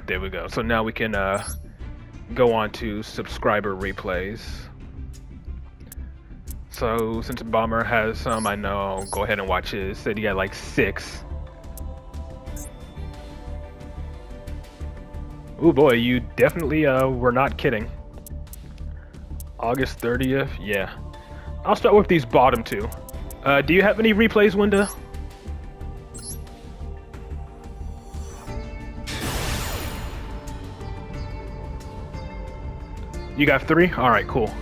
there we go. So now we can go on to subscriber replays. So since Bomber has some, I know I'll go ahead and watch his. Said he got like 6. Oh boy, you definitely were not kidding. August 30th, yeah. I'll start with these bottom 2. Do you have any replays, Winda? You got 3? Alright, cool.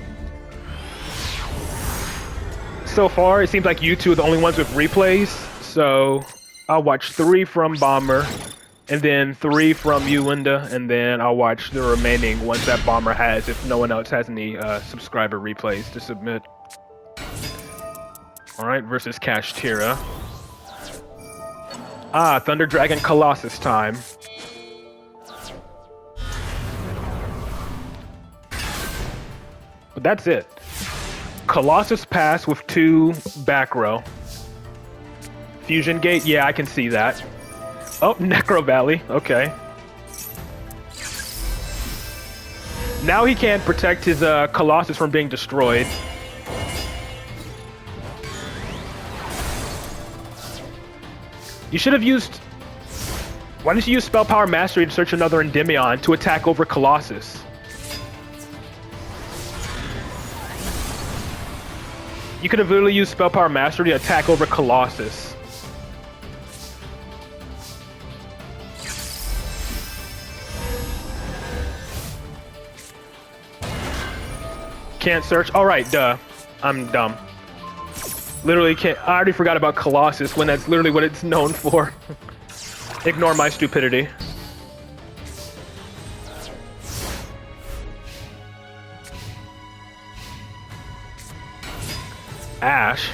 So far, it seems like you two are the only ones with replays, so I'll watch 3 from Bomber, and then 3 from you, Winda, and then I'll watch the remaining ones that Bomber has if no one else has any subscriber replays to submit. Alright, versus Kashtira. Ah, Thunder Dragon Colossus time. But that's it. Colossus pass with 2 back row. Fusion Gate, yeah, I can see that. Oh, Necro Valley, okay. Now he can't protect his Colossus from being destroyed. You should have used... Why didn't you use Spell Power Mastery to search another Endymion to attack over Colossus? You could have literally used Spell Power Mastery to attack over Colossus. Can't search? Alright, duh. I'm dumb. Literally can't. I already forgot about Colossus when that's literally what it's known for. Ignore my stupidity. Ash.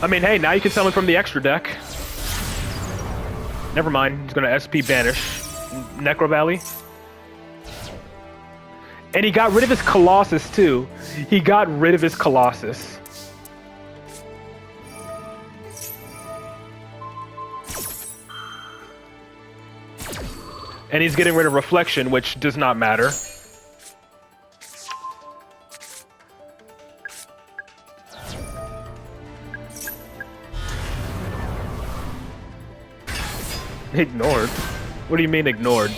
I mean, hey, now you can summon from the extra deck. Never mind, he's gonna SP banish Necro Valley. And he got rid of his Colossus too. He got rid of his Colossus. And he's getting rid of Reflection, which does not matter. Ignored? What do you mean ignored?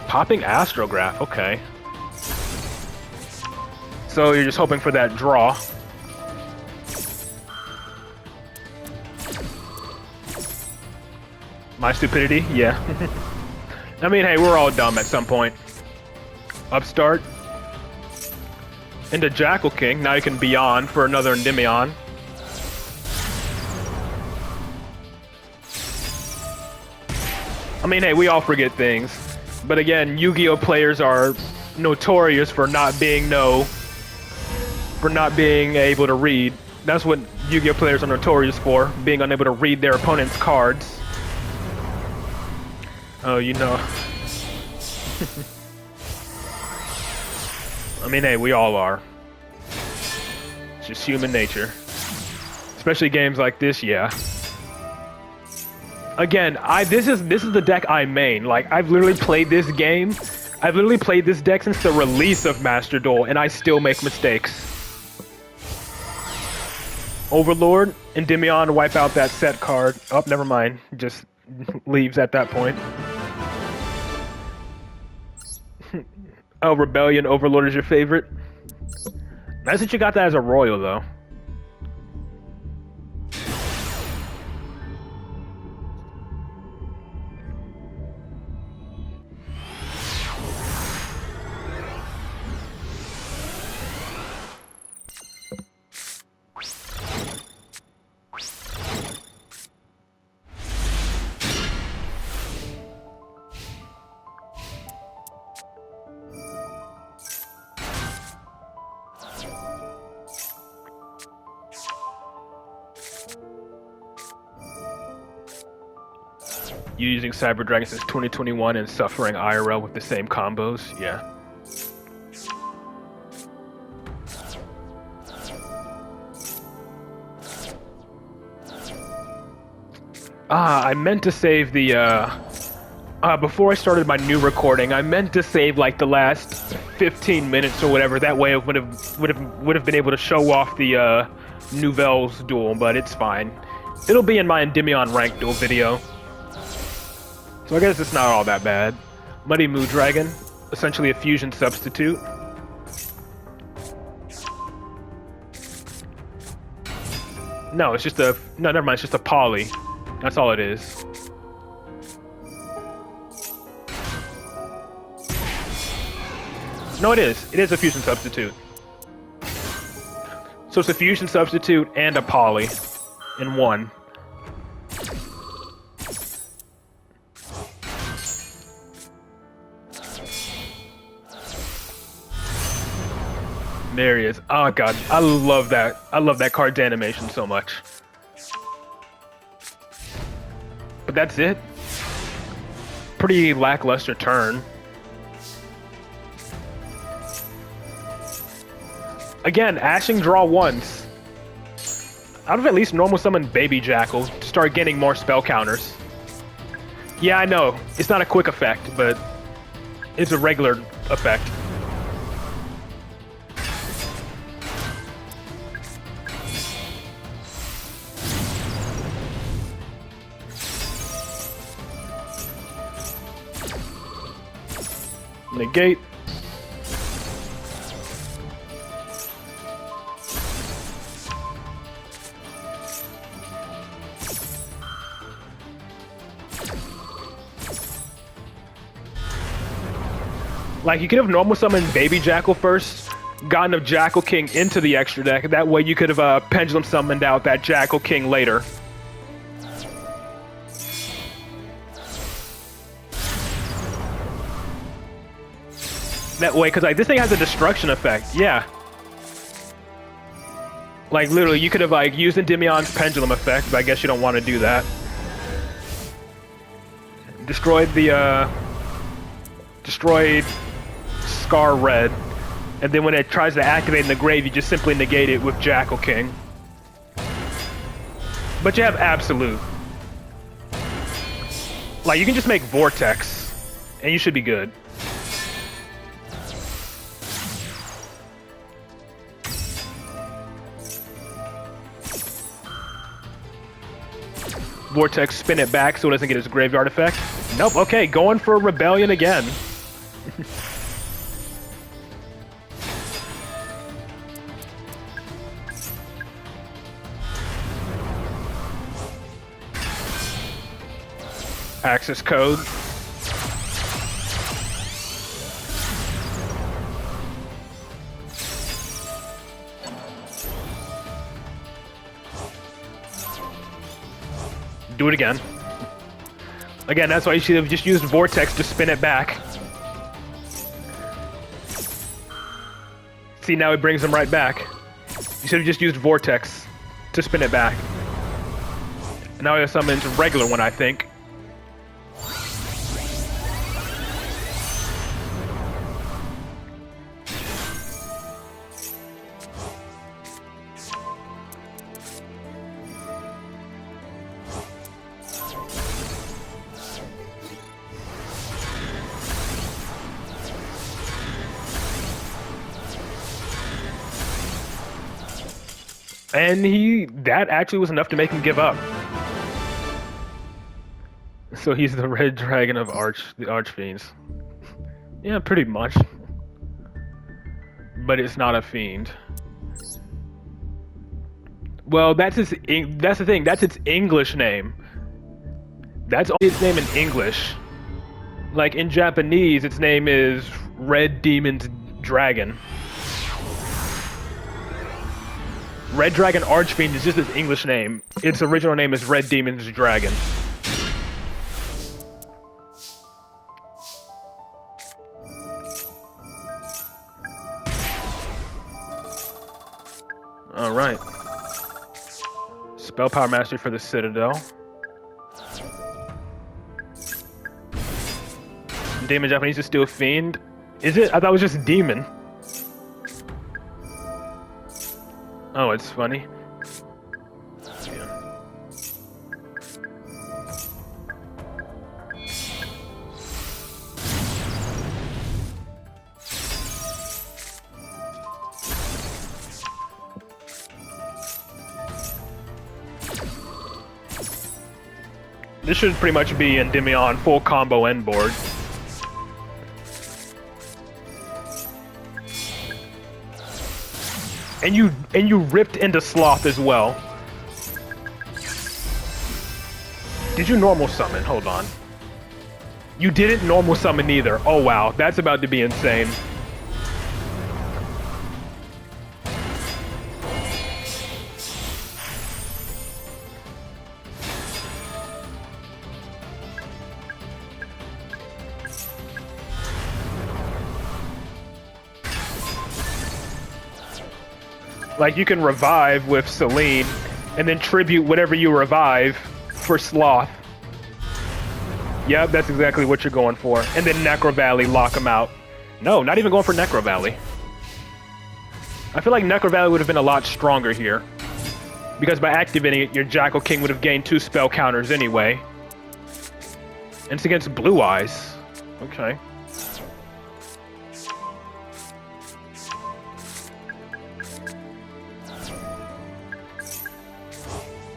Popping Astrograph, okay. So you're just hoping for that draw. My stupidity? Yeah. I mean, hey, we're all dumb at some point. Upstart. Into Jackal King. Now you can Beyond for another Endymion. I mean, hey, we all forget things. But again, Yu-Gi-Oh players are notorious for not being able to read. That's what Yu-Gi-Oh players are notorious for, being unable to read their opponent's cards. Oh, you know. I mean, hey, we all are. It's just human nature. Especially games like this, yeah. Again, this is the deck I main. Like, I've literally played this game. I've literally played this deck since the release of Master Duel, and I still make mistakes. Overlord, Endymion, wipe out that Sept card. Oh, never mind. Just leaves at that point. Oh, Rebellion Overlord is your favorite? Nice that you got that as a royal, though. You using Cyber Dragon since 2021 and suffering IRL with the same combos? Yeah. I meant to save the, before I started my new recording, I meant to save like the last 15 minutes or whatever. That way I would have been able to show off the, Nouvelle's duel, but it's fine. It'll be in my Endymion rank duel video. So I guess it's not all that bad. Muddy Moo Dragon, essentially a fusion substitute. No, it's just a... No, never mind, it's just a poly. That's all it is. No, it is. It is a fusion substitute. So it's a fusion substitute and a poly in one. There he is. Oh god, I love that. I love that card's animation so much. But that's it. Pretty lackluster turn. Again, ashing draw once. I'd have at least normal summon Baby Jackal to start getting more spell counters. Yeah, I know. It's not a quick effect, but it's a regular effect. Negate. Like, you could have normal summoned Baby Jackal first, gotten a Jackal King into the extra deck. That way you could have Pendulum summoned out that Jackal King later. That way, because like this thing has a destruction effect. Yeah. Like literally, you could have like used Endymion's pendulum effect, but I guess you don't want to do that. Destroyed the destroyed Scar Red, and then when it tries to activate in the grave, you just simply negate it with Jackal King. But you have Absolute. Like you can just make Vortex, and you should be good. Vortex, spin it back so it doesn't get its graveyard effect. Nope, okay, going for Rebellion again. Access code. Do it again. Again, that's why you should have just used Vortex to spin it back. See, now it brings them right back. You should have just used Vortex to spin it back. And now I have summoned a regular one, I think. And that actually was enough to make him give up. So he's the red dragon of the Archfiends. Yeah, pretty much. But it's not a fiend. Well, that's the thing. That's its English name. That's only its name in English. Like in Japanese, its name is Red Demon's Dragon. Red Dragon Archfiend is just its English name. Its original name is Red Demon's Dragon. Alright. Spell Power Mastery for the Citadel. Demon Japanese is still Fiend. Is it? I thought it was just Demon. Oh, it's funny. Yeah. This should pretty much be Endymion full combo end board. And you ripped into Sloth as well. Did you normal summon? Hold on. You didn't normal summon either. Oh wow, that's about to be insane. Like, you can revive with Celine, and then tribute whatever you revive for Sloth. Yep, that's exactly what you're going for. And then Necro Valley, lock him out. No, not even going for Necro Valley. I feel like Necro Valley would have been a lot stronger here. Because by activating it, your Jackal King would have gained 2 spell counters anyway. And it's against Blue Eyes. Okay.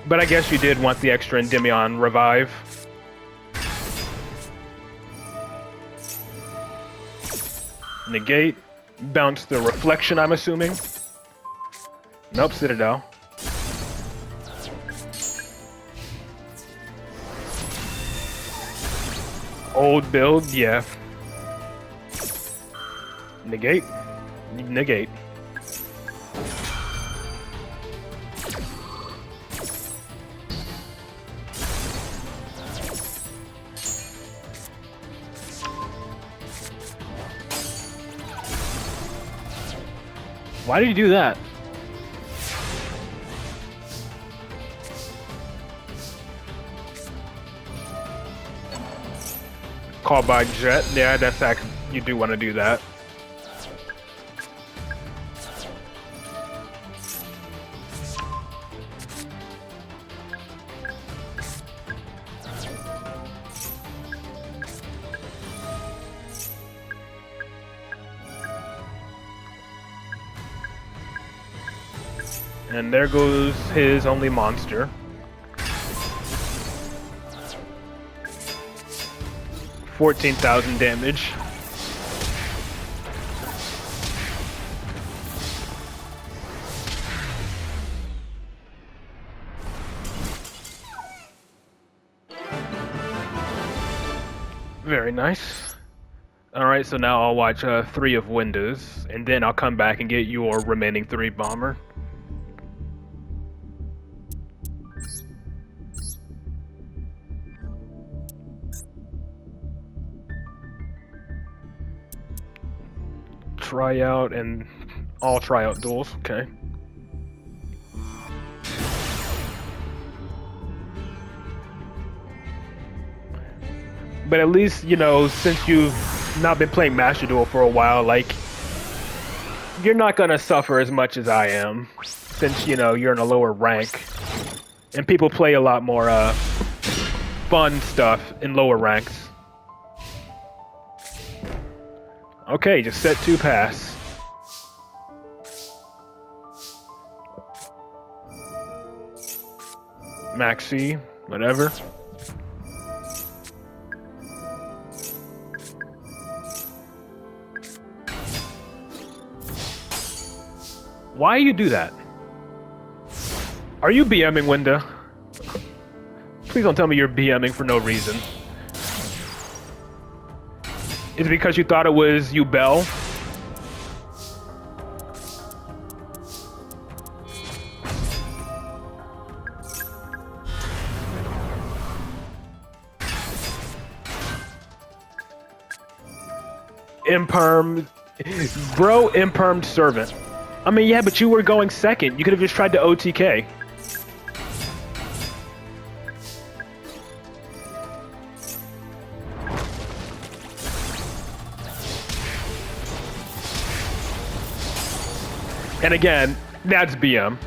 But I guess you did want the extra Endymion revive. Negate. Bounce the reflection, I'm assuming. Nope, Citadel. Old build, yeah. Negate. Negate. Why did you do that? Call by Jet. Yeah, that's actually, you do want to do that. And there goes his only monster. $14,000 damage. Very nice. Alright, so now I'll watch 3 of Windows, and then I'll come back and get your remaining 3 bomber. Tryout and all tryout duels, okay. But at least, you know, since you've not been playing Master Duel for a while, like, you're not gonna suffer as much as I am, since, you know, you're in a lower rank. And people play a lot more fun stuff in lower ranks. Okay, just set 2 pass. Maxi, whatever. Why you do that? Are you BMing, Winda? Please don't tell me you're BMing for no reason. Is it because you thought it was you, Bell? Imperm. Bro, impermed servant. I mean, yeah, but you were going second. You could have just tried to OTK. And again, that's BM.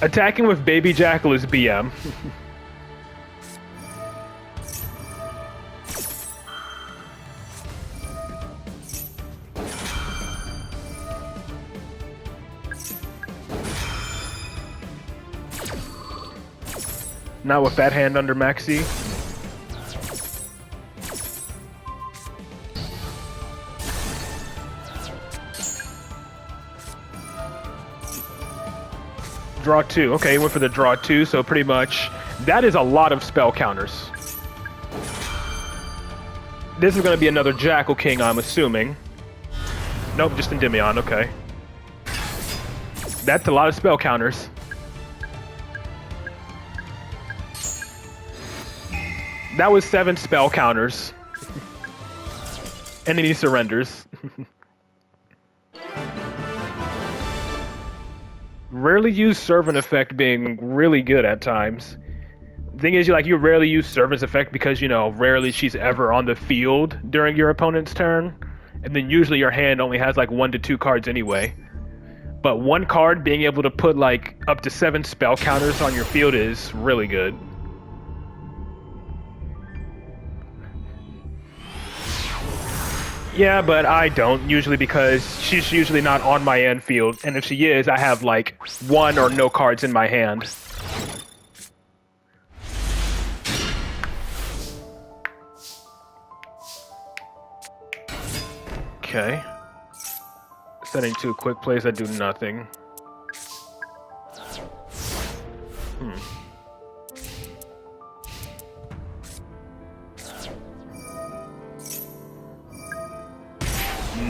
Attacking with Baby Jackal is BM. Not with that hand under Maxi. Draw 2. Okay, he went for the draw 2, so pretty much that is a lot of spell counters. This is going to be another Jackal King, I'm assuming. Nope, just Endymion, okay. That's a lot of spell counters. That was 7 spell counters. And then he surrenders. Rarely use Servant Effect being really good at times. The thing is, you rarely use Servant's Effect because, rarely she's ever on the field during your opponent's turn. And then usually your hand only has 1 to 2 cards anyway. But 1 card being able to put up to 7 spell counters on your field is really good. Yeah, but I don't usually because she's usually not on my end field. And if she is, I have 1 or no cards in my hand. Okay. Setting 2 quick plays that do nothing.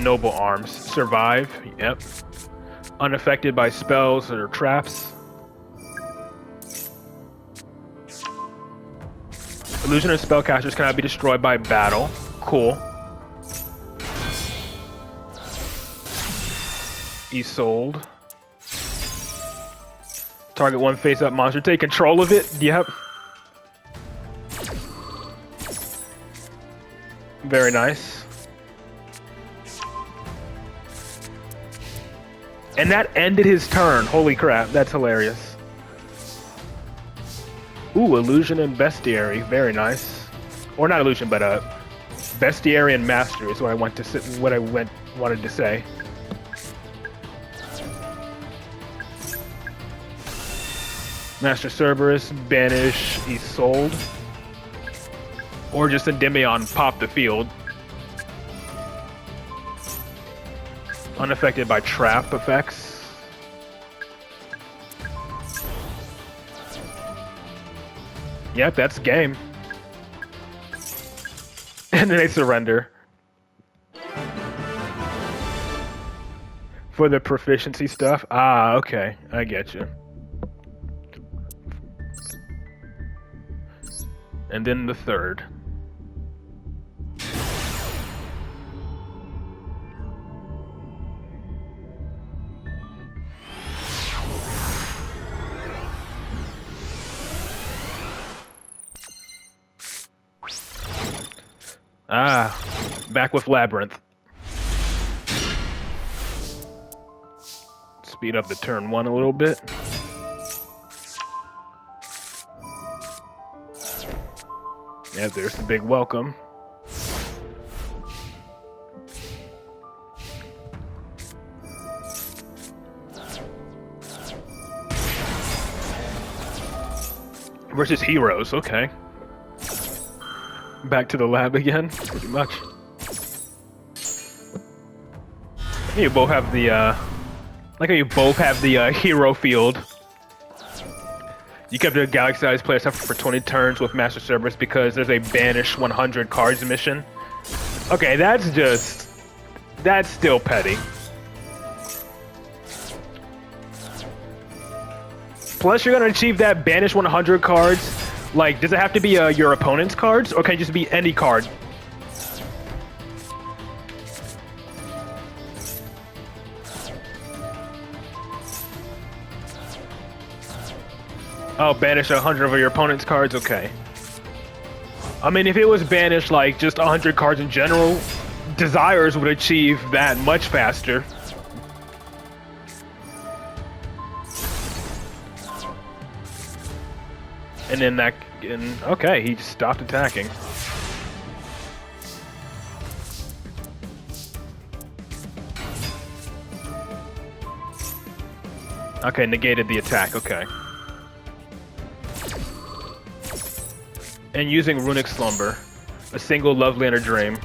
Noble Arms. Survive. Yep. Unaffected by spells or traps. Illusion of spellcasters cannot be destroyed by battle. Cool. Isolde. Target 1 face-up monster. Take control of it. Yep. Very nice. And that ended his turn. Holy crap, that's hilarious. Ooh, Illusion and Bestiary. Very nice. Or not Illusion, but Bestiary and Mastery is what I wanted to say. Master Cerberus, banish Isolde. Or just Endymion pop the field. Unaffected by trap effects. Yep, that's game. And then they surrender. For the proficiency stuff? Ah, okay. I get you. And then the third. Ah, back with Labyrinth. Speed up the turn 1 a little bit. Yeah, there's the big welcome. Versus heroes, okay. Back to the lab again, pretty much. You both have the, like how you both have the hero field. You kept the Galaxy-sized player suffer for 20 turns with Master Cerberus because there's a banish 100 cards mission. Okay, that's still petty. Plus, you're gonna achieve that banish 100 cards. Like, does it have to be your opponent's cards, or can it just be any card? Oh, banish 100 of your opponent's cards? Okay. I mean, if it was banished, like, just 100 cards in general, Desires would achieve that much faster. And then okay, he just stopped attacking. Okay, negated the attack, okay. and using Runic Slumber. A single lovely and a dream.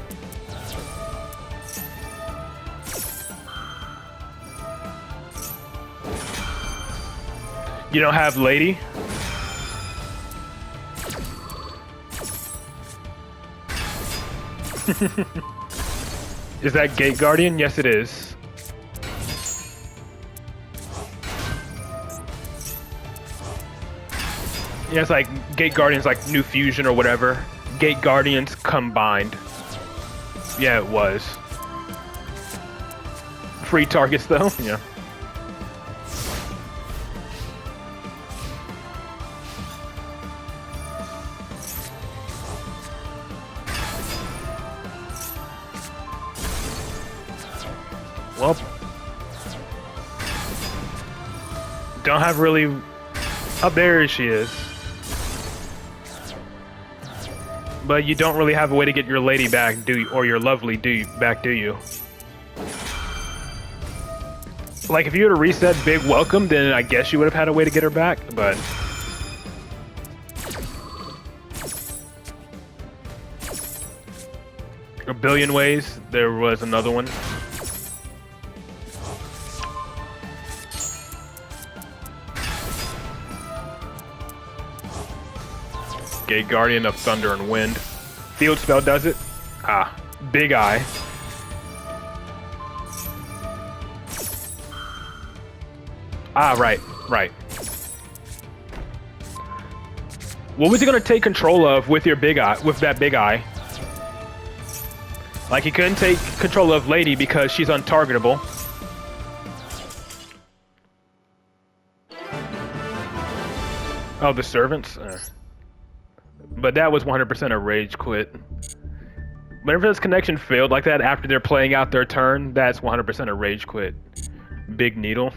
You don't have Lady? Is that Gate Guardian? Yes, it is. Yeah, it's like Gate Guardians, like New Fusion or whatever. Gate Guardians combined. Yeah, it was. Free targets, though? Yeah. Well, don't have really... Oh, there she is. But you don't really have a way to get your lady back, do you? Or your lovely back, do you? Like, if you were to reset Big Welcome, then I guess you would have had a way to get her back, but... A billion ways, there was another one. Gate Guardian of Thunder and Wind. Field Spell does it. Ah, Big Eye. Ah, right. What was he gonna take control of with your Big Eye, with that Big Eye? Like, he couldn't take control of Lady because she's untargetable. Oh, the servants? But that was 100% a rage quit. Whenever this connection failed like that after they're playing out their turn, that's 100% a rage quit. Big Needle.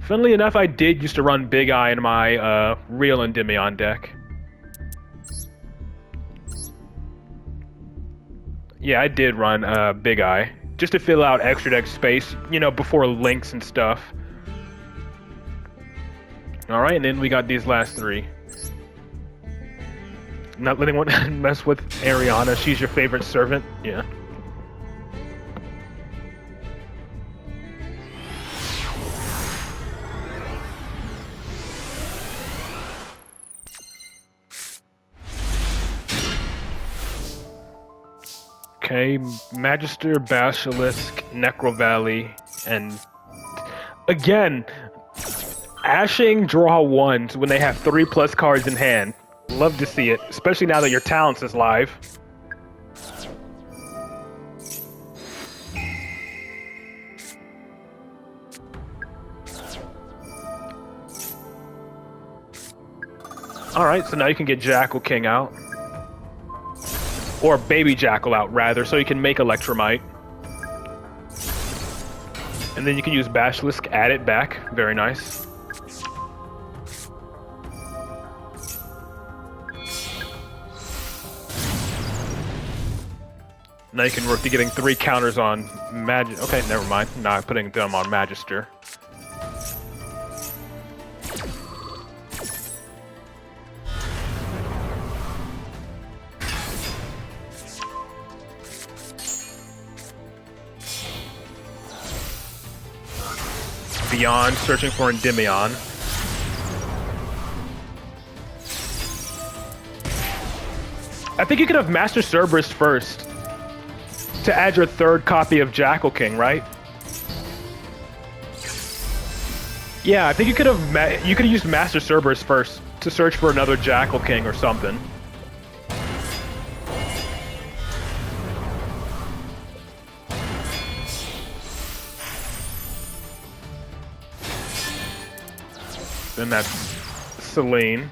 Funnily enough, I did used to run Big Eye in my real Endymion deck. Yeah, I did run Big Eye. Just to fill out extra deck space, you know, before links and stuff. Alright, and then we got these last three. Not letting one mess with Ariana. She's your favorite servant. Yeah. Okay, Magister, Basilisk, Necro Valley, and again, ashing draw ones when they have 3+ cards in hand. Love to see it, especially now that your Talents is live. Alright, so now you can get Jackal King out. Or Baby Jackal out, rather, so you can make Electromite. And then you can use Basilisk, add it back. Very nice. Now you can work to getting 3 counters on Okay, never mind. Now I'm putting them on Magister. Beyond, searching for Endymion. I think you could have Master Cerberus first to add your 3rd copy of Jackal King, right? Yeah, I think you could have used Master Cerberus first to search for another Jackal King or something. Then that's Selene.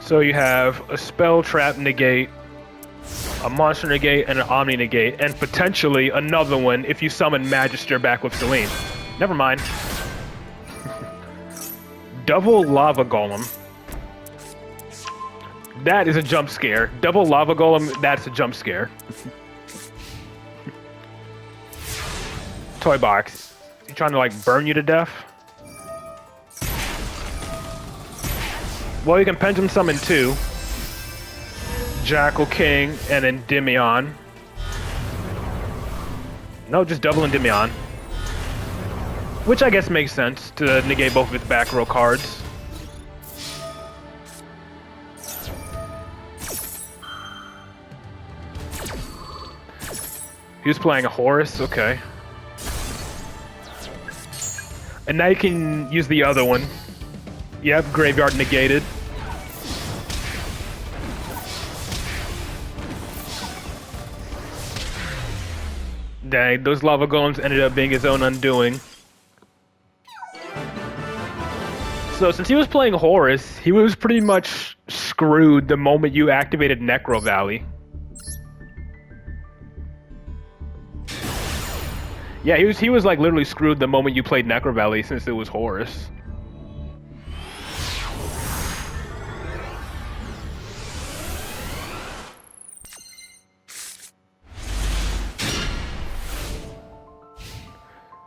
So you have a spell trap negate, a monster negate, and an omni negate, and potentially another one if you summon Magister back with Selene. Never mind. Double Lava Golem. That is a jump scare. Double Lava Golem, that's a jump scare. Toy box. He trying to like burn you to death? Well, you can pendulum summon 2. Jackal King and Endymion. No, just double Endymion. Which I guess makes sense to negate both of its back row cards. He was playing a Horus, okay. And now you can use the other one. Yep, graveyard negated. Dang, those lava golems ended up being his own undoing. So since he was playing Horus, he was pretty much screwed the moment you activated Necro Valley. Yeah, he was like literally screwed the moment you played Necro Valley since it was Horus.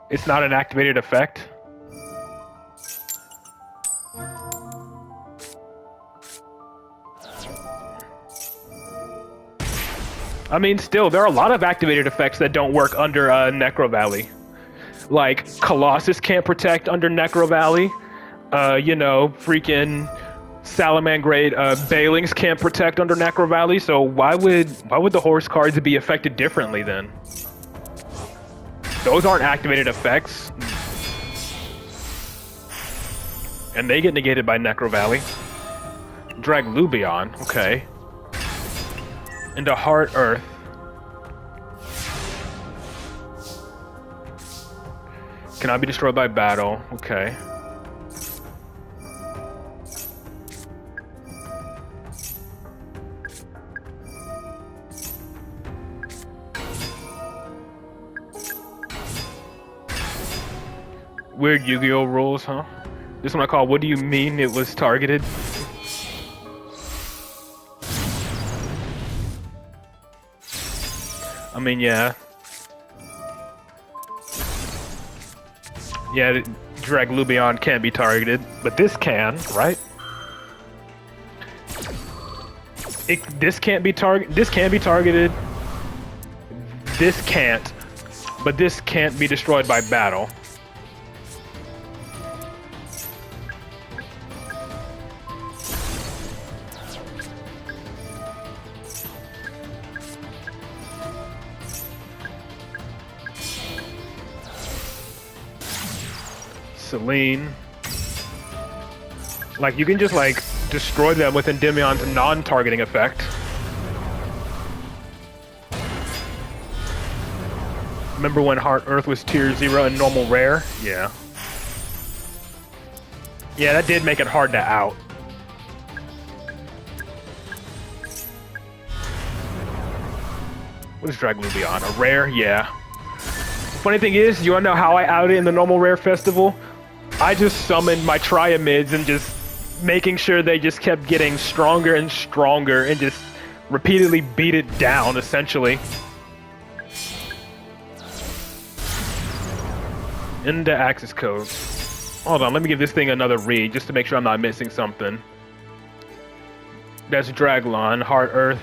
It's not an activated effect. I mean, still, there are a lot of activated effects that don't work under Necro Valley. Like, Colossus can't protect under Necro Valley. You know, freaking Salamangreat Bailings can't protect under Necro Valley. So why would the Horse cards be affected differently then? Those aren't activated effects. And they get negated by Necro Valley. Drag Lubion, okay. Into Heart Earth. Cannot be destroyed by battle, okay. Weird Yu-Gi-Oh rules, huh? This one I call, what do you mean it was targeted? I mean, yeah. Yeah, Drag Lubion can't be targeted, but this can, right? This can't be this can be targeted. This can't, but this can't be destroyed by battle. Celine. Like, you can just, like, destroy them with Endymion's non-targeting effect. Remember when Heart Earth was tier 0 and normal rare? Yeah. Yeah, that did make it hard to out. What is Drag Lubion? A rare? Yeah. Funny thing is, you wanna know how I outed in the normal rare festival? I just summoned my Triamids and just making sure they just kept getting stronger and stronger and just repeatedly beat it down, essentially. Into access code. Hold on, let me give this thing another read just to make sure I'm not missing something. That's Draglon, Heart Earth.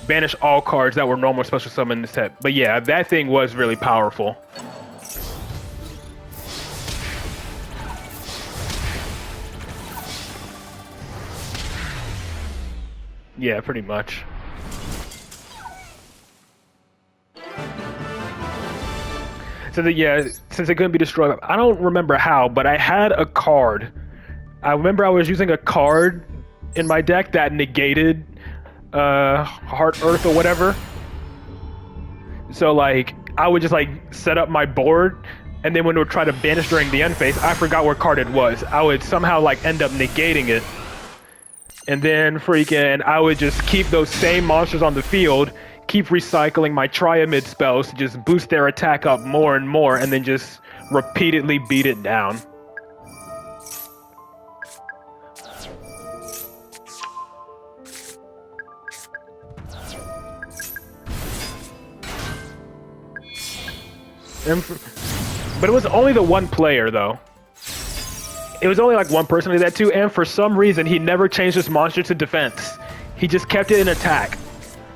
Banish all cards that were normal special summon in the set. But yeah, that thing was really powerful. Yeah, pretty much. So that, yeah, since it couldn't be destroyed, I don't remember how, but I had a card. I remember I was using a card in my deck that negated Heart Earth or whatever. So like, I would just like set up my board, and then when it would try to banish during the end phase, I forgot what card it was. I would somehow like end up negating it. And then freaking, I would just keep those same monsters on the field, keep recycling my Triamid spells to just boost their attack up more and more, and then just repeatedly beat it down. But it was only the one player, though. It was only like one person who did that too, and for some reason, he never changed his monster to defense. He just kept it in attack.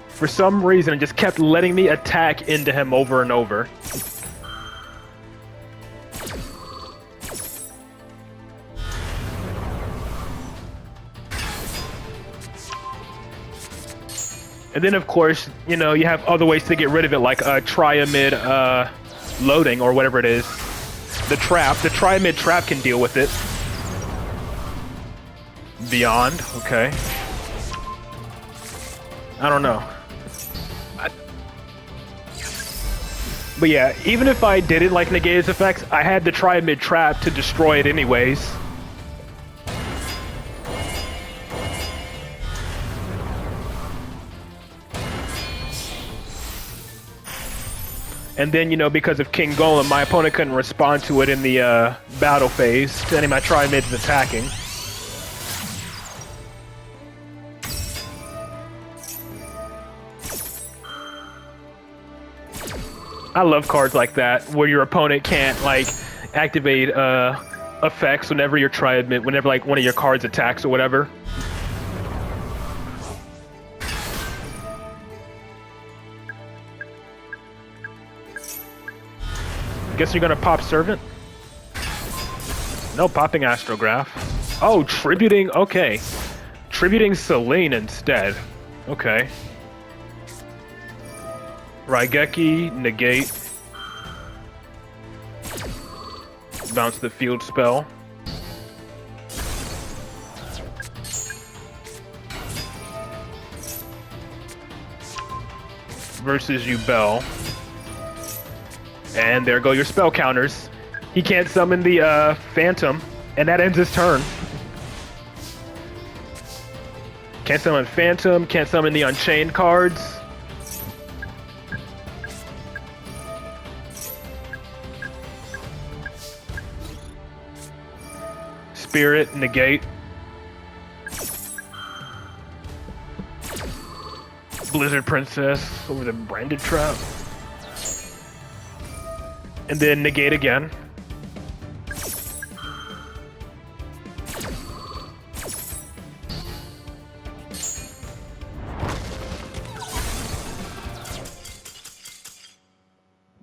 For some reason, it just kept letting me attack into him over and over. And then, of course, you know, you have other ways to get rid of it, like triamid loading or whatever it is. The trap. The triamid trap can deal with it. Beyond. Okay. I don't know. But yeah, even if I didn't like negate its effects, I had the triamid trap to destroy it anyways. And then, you know, because of King Golem, my opponent couldn't respond to it in the battle phase to any of my tri-mids attacking. I love cards like that, where your opponent can't, like, activate effects whenever your tri-mid, whenever, like, one of your cards attacks or whatever. Guess you're gonna pop Servant? No popping Astrograph. Oh, tributing, okay. Tributing Selene instead. Okay. Raigeki, negate. Bounce the field spell. Versus Yubel. And there go your spell counters. He can't summon the Phantom, and that ends his turn. Can't summon Phantom, can't summon the Unchained cards. Spirit, negate. Blizzard Princess over the Branded Trap. And then negate again.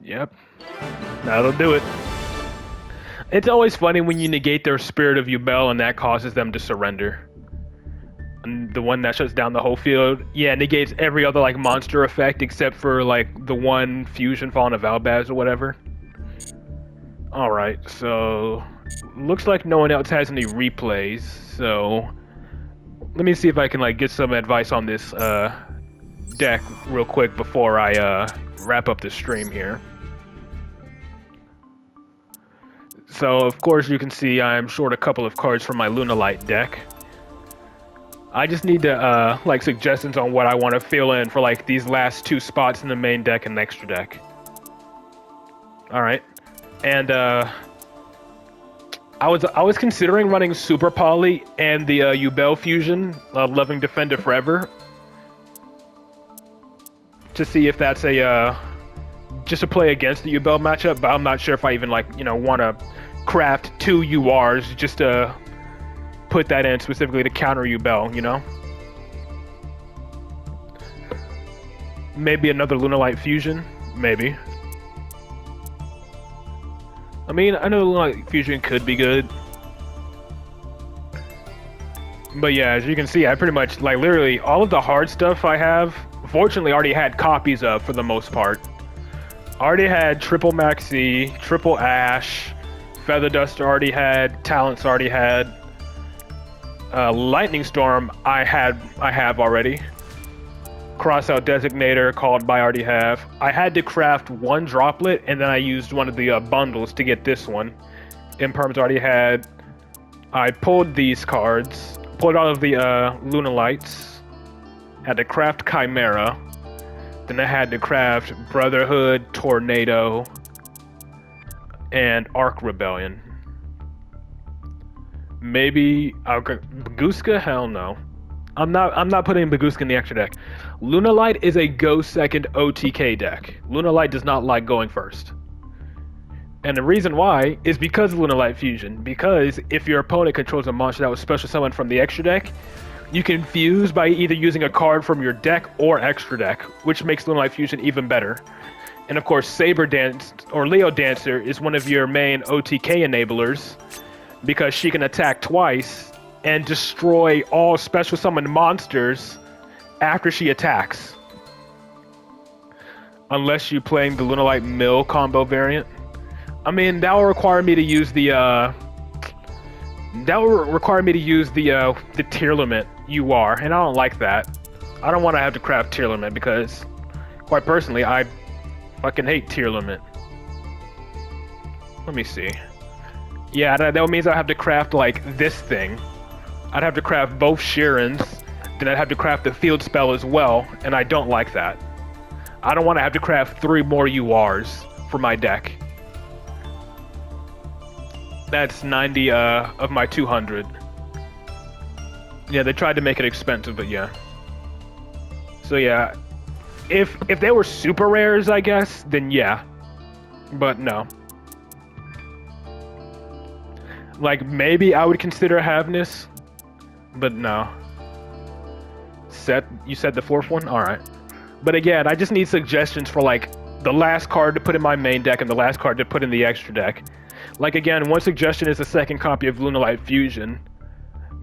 Yep. That'll do it. It's always funny when you negate their Spirit of Yubel and that causes them to surrender. And the one that shuts down the whole field, yeah, negates every other like monster effect except for like the one fusion Fallen of Albaz or whatever. Alright, so looks like no one else has any replays, so let me see if I can like get some advice on this deck real quick before I wrap up the stream here. So of course you can see I'm short a couple of cards from my Lunalight deck. I just need to like suggestions on what I want to fill in for like these last two spots in the main deck and extra deck. Alright. And I was considering running Super Poly and the Yubel fusion, Loving Defender Forever, to see if that's a just to play against the Yubel matchup. But I'm not sure if I even like want to craft two URs just to put that in specifically to counter Yubel. Maybe another Lunalight fusion, maybe. I mean, I know like fusion could be good, but yeah, as you can see, I pretty much like literally all of the hard stuff I have. Fortunately, already had copies of for the most part. Already had triple Maxi, triple Ash, Feather Duster already had, Talents already had, Lightning Storm I have already. Crossout Designator, Called By already have. I had to craft one droplet, and then I used one of the bundles to get this one. Imperms already had. I pulled these cards, pulled out of the Lunalights, had to craft Chimera, then I had to craft Brotherhood, Tornado, and Arc Rebellion. Maybe Baguska? Hell no. I'm not putting Baguska in the extra deck. Lunalight is a go second OTK deck. Lunalight does not like going first. And the reason why is because of Lunar Light Fusion. Because if your opponent controls a monster that was special summoned from the extra deck, you can fuse by either using a card from your deck or extra deck, which makes Lunar Light Fusion even better. And of course, Saber Dance or Leo Dancer is one of your main OTK enablers because she can attack twice and destroy all special summoned monsters after she attacks. Unless you're playing the Lunar Light Mill combo variant. I mean, that will require me to use the tier limit UR, and I don't like that. I don't want to have to craft tier limit because, quite personally, I fucking hate tier limit. Let me see. Yeah, that means I have to craft like this thing. I'd have to craft both Sheerans, then I'd have to craft the field spell as well, and I don't like that. I don't want to have to craft 3 more URs for my deck. That's 90 of my 200. Yeah, they tried to make it expensive, but yeah. So yeah, if they were super rares, I guess, then yeah. But no. Like, maybe I would consider Havness, but no. You said the 4th one? Alright. But again, I just need suggestions for, like, the last card to put in my main deck and the last card to put in the extra deck. Like, again, one suggestion is a second copy of Lunar Light Fusion.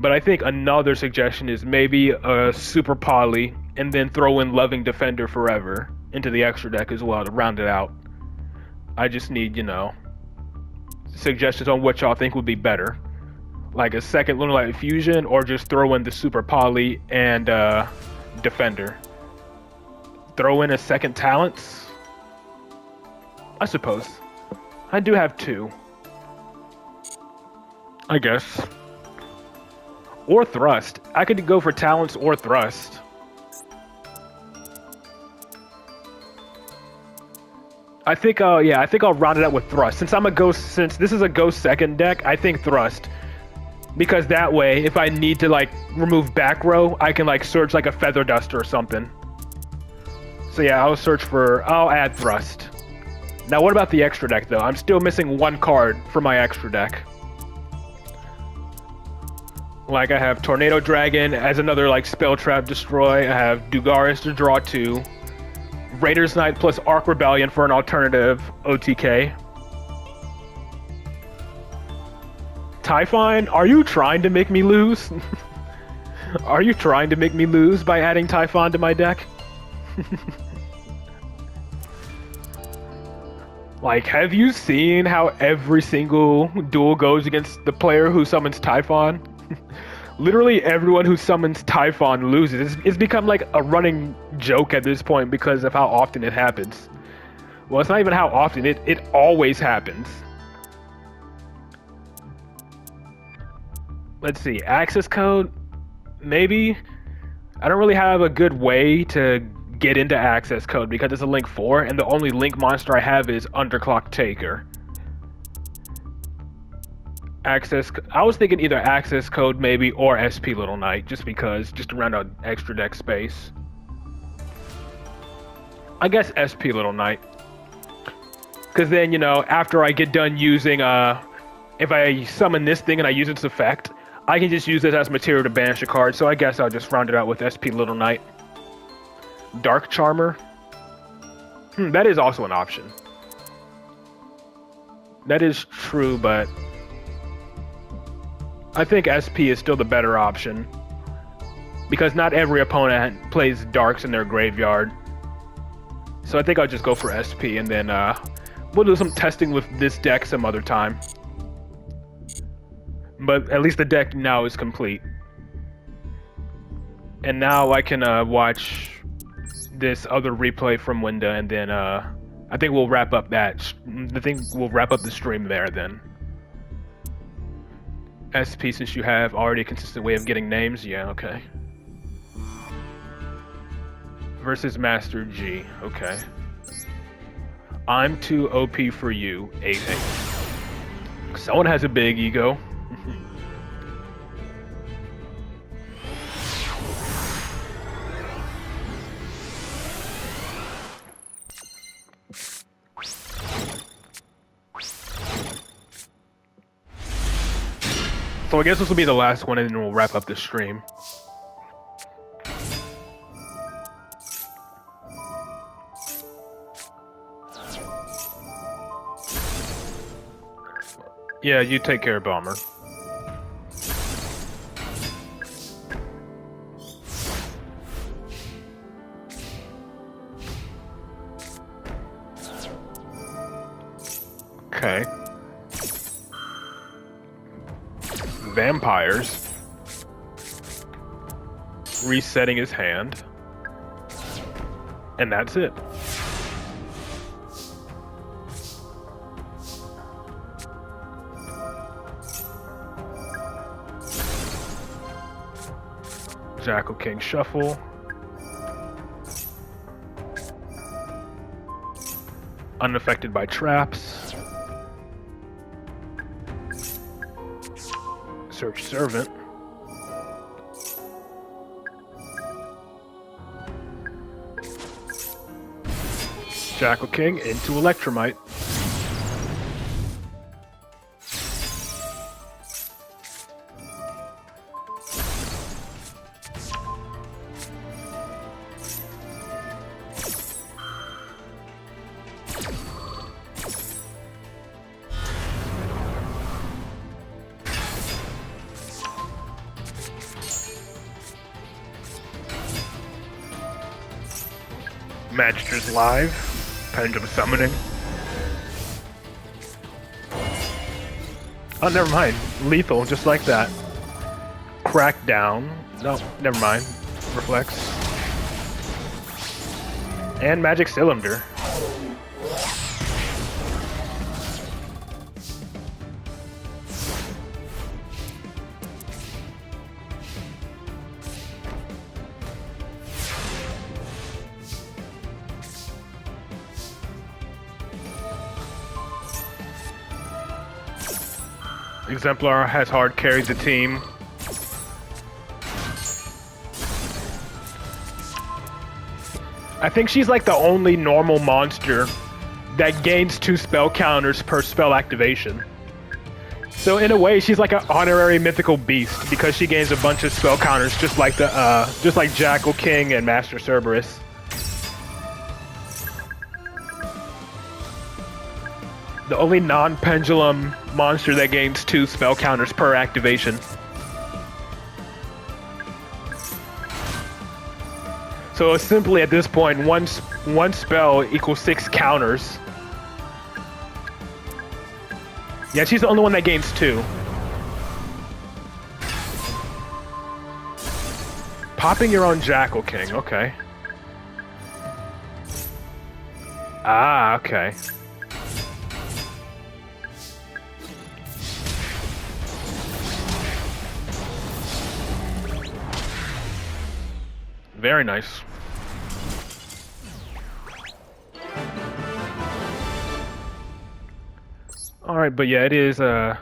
But I think another suggestion is maybe a Super Poly and then throw in Loving Defender Forever into the extra deck as well to round it out. I just need, you know, suggestions on what y'all think would be better. Like a second Lunar Light Fusion or just throw in the Super Poly and Defender. Throw in a second Talents? I suppose. I do have 2. I guess. Or Thrust. I could go for Talents or Thrust. I think I'll round it out with Thrust. Since this is a Ghost second deck, I think Thrust. Because that way, if I need to like remove back row, I can like search like a Feather Duster or something. So yeah, I'll add Thrust. Now what about the extra deck though? I'm still missing 1 card for my extra deck. Like I have Tornado Dragon as another like Spell Trap Destroy. I have Dugaris to draw 2. Raider's Knight plus Arc Rebellion for an alternative OTK. Typhon, are you trying to make me lose? Are you trying to make me lose by adding Typhon to my deck? Like, have you seen how every single duel goes against the player who summons Typhon? Literally everyone who summons Typhon loses. It's become like a running joke at this point because of how often it happens. Well, it's not even how often, it always happens. Let's see, access code? Maybe? I don't really have a good way to get into access code because it's a Link 4 and the only Link monster I have is Underclock Taker. I was thinking either access code maybe or SP Little Knight just to round out extra deck space. I guess SP Little Knight. Because then, you know, after I get done using, if I summon this thing and I use its effect, I can just use this as material to banish a card, so I guess I'll just round it out with SP Little Knight. Dark Charmer? That is also an option. That is true, but I think SP is still the better option. Because not every opponent plays Darks in their graveyard. So I think I'll just go for SP and then we'll do some testing with this deck some other time. But at least the deck now is complete. And now I can watch this other replay from Winda and then I think we'll wrap up we'll wrap up the stream there then. SP, since you have already a consistent way of getting names, yeah, okay. Versus Master G, okay. I'm too OP for you, 8-8. Someone has a big ego. So I guess this will be the last one, and then we'll wrap up the stream. Yeah, you take care, Bomber. Okay. Vampires. Resetting his hand. And that's it. Jackal King shuffle. Unaffected by traps. Search servant. Jackal King into Electromite. Magister's live. Pendulum summoning. Oh, never mind. Lethal, just like that. Crackdown. No, never mind. Reflex. And Magic Cylinder. Exemplar has hard carried the team. I think she's like the only normal monster that gains 2 spell counters per spell activation. So in a way, she's like an honorary mythical beast because she gains a bunch of spell counters, just like Jackal King and Master Cerberus. The only non-pendulum monster that gains 2 spell counters per activation. So simply at this point, one spell equals 6 counters. Yeah, she's the only one that gains 2. Popping your own Jackal King, okay. Ah, okay. Very nice. Alright, but yeah, it is, yeah,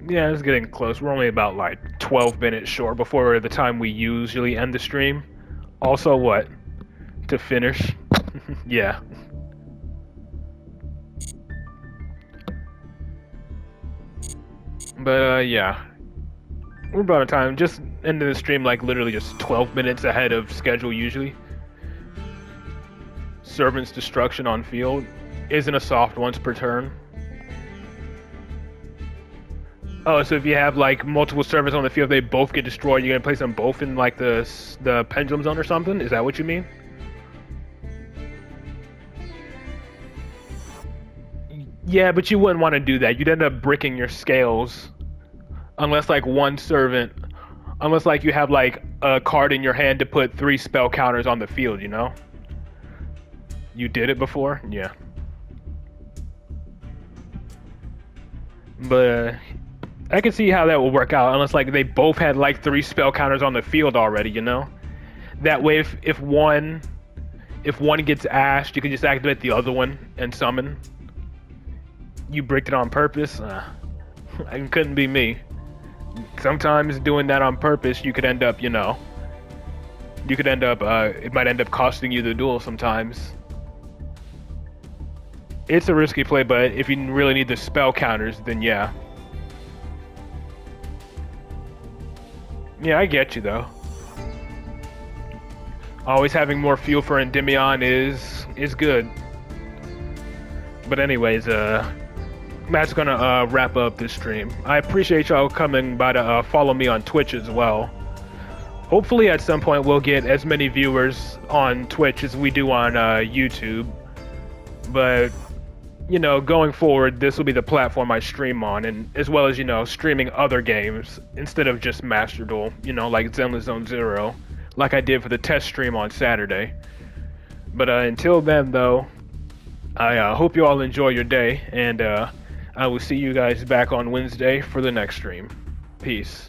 it's getting close. We're only about, like, 12 minutes short before the time we usually end the stream. Also, what? To finish? Yeah. But, yeah. We're about a time, just ending the stream like literally just 12 minutes ahead of schedule usually. Servant's destruction on field isn't a soft once per turn. Oh, so if you have like multiple servants on the field, they both get destroyed, you're gonna place them both in like the pendulum zone or something? Is that what you mean? Yeah, but you wouldn't want to do that. You'd end up bricking your scales. Unless like one servant, unless like you have like a card in your hand to put 3 spell counters on the field, you know? You did it before? Yeah. But I can see how that will work out, unless like they both had like 3 spell counters on the field already, you know? That way if one gets ashed, you can just activate the other one and summon. You bricked it on purpose? It couldn't be me. Sometimes doing that on purpose, you could end up, you know, it might end up costing you the duel sometimes. It's a risky play, but if you really need the spell counters, then yeah. Yeah, I get you though. Always having more fuel for Endymion is good. But anyways, that's gonna wrap up this stream. I appreciate y'all coming by to follow me on Twitch as well. Hopefully at some point we'll get as many viewers on Twitch as we do on YouTube. But, you know, going forward, this will be the platform I stream on, and as well as, you know, streaming other games instead of just Master Duel, you know, like Zenless Zone Zero, like I did for the test stream on Saturday. But until then, though, I hope you all enjoy your day, and I will see you guys back on Wednesday for the next stream. Peace.